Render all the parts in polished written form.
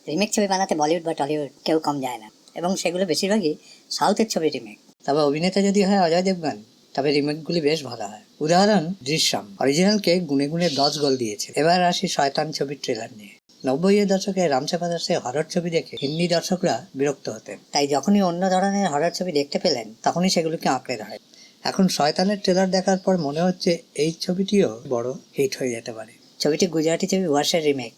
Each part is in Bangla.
রিমেক ছবি বানাতে বলিউড বা টলিউড কেউ কম যায় না, এবং সেগুলো বেশিরভাগই সাউথের ছবি রিমেক। তবে অভিনেতা যদি হয় অজয় দেবগন, তবে রিমেকগুলি বেশ ভালো হয়। উদাহরণ দৃশ্যম, অরিজিনালকে গুনে গুনে 10 গোল দিয়েছে। এবার আসি শয়তান ছবির ট্রেলার নিয়ে। 90-এর দশকে রামসে ব্রাদার্সে হরর ছবি দেখে হিন্দি দর্শকরা বিরক্ত হতেন, তাই যখনই অন্য ধরনের হরর ছবি দেখতে পেলেন তখনই সেগুলোকে আঁকড়ে ধরে। এখন শয়তানের ট্রেলার দেখার পর মনে হচ্ছে এই ছবিটিও বড় হিট হয়ে যেতে পারে। ছবিটি গুজরাটি ছবি ওয়ার্সের রিমেক,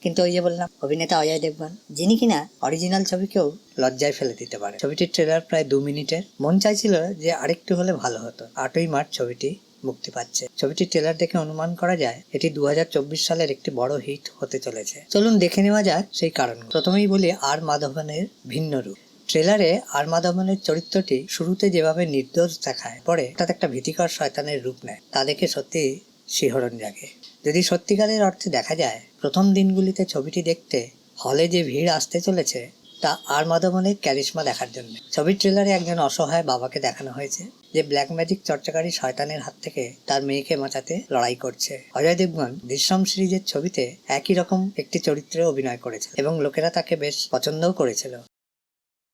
কিন্তু ওই যে বললাম অভিনেতা অজয় দেবগন, যিনি কিনা অরিজিনাল ছবিকেও লজ্জায় ফেলে দিতে পারে। ছবিটির ট্রেলার প্রায় 2 মিনিটের। মন চাইছিল যে আরেকটু হলে ভালো হতো। 8ই মার্চ ছবিটি মুক্তি পাচ্ছে। ছবিটির ট্রেলার দেখে অনুমান করা যায় এটি 2024 সালের একটি বড় হিট হতে চলেছে। চলুন দেখে নেওয়া যাক সেই কারণ। প্রথমেই বলি আর মাধবনের ভিন্ন রূপ। ট্রেলারে আর মাধবনের চরিত্রটি শুরুতে যেভাবে নির্দোষ দেখায়, পরে তাতে একটা ভীতিকর শয়তানের রূপ নেয়। তা দেখে সত্যি শিহরণ জাগে। যদি সত্যিকারের অর্থে দেখা যায়, প্রথম দিনগুলিতে ছবিটি দেখতে হলে যে ভিড় আসতে চলেছে তা আর মাধবনের ক্যারিশমা দেখার জন্য। ছবির ট্রেলারে একজন অসহায় বাবাকে দেখানো হয়েছে যে ব্ল্যাক ম্যাজিক চর্চাকারী শয়তানের হাত থেকে তার মেয়েকে বাঁচাতে লড়াই করছে। অজয় দেবগন দৃশ্যম সিরিজের ছবিতে একই রকম একটি চরিত্রে অভিনয় করেছে এবং লোকেরা তাকে বেশ পছন্দও করেছিল।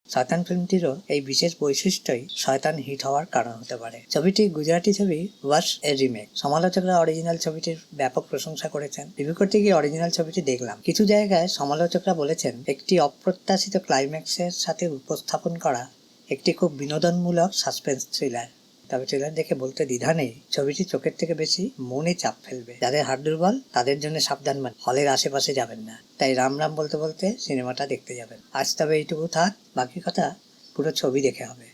শয়তান ফিল্মটিরও এই বিশেষ বৈশিষ্ট্যই শয়তান হিট হওয়ার কারণ হতে পারে। ছবিটি গুজরাটি ছবি ওয়ার্স এর রিমেক। সমালোচকরা অরিজিনাল ছবিটির ব্যাপক প্রশংসা করেছেন। রিভিউ করতে গিয়ে অরিজিনাল ছবিটি দেখলাম। কিছু জায়গায় সমালোচকরা বলেছেন একটি অপ্রত্যাশিত ক্লাইম্যাক্সের সাথে উপস্থাপন করা একটি খুব বিনোদনমূলক সাসপেন্স থ্রিলার। তবে ট্রেলার দেখে বলতে দ্বিধা নেই, ছবিটি চোখের থেকে বেশি মনে চাপ ফেলবে। যাদের হাড় দুর্বল তাদের জন্য সাবধান, হলের আশেপাশে যাবেন না। তাই রাম রাম বলতে বলতে সিনেমাটা দেখতে যাবেন। আজ তবে এইটুকু থাক, বাকি কথা পুরো ছবি দেখে হবে।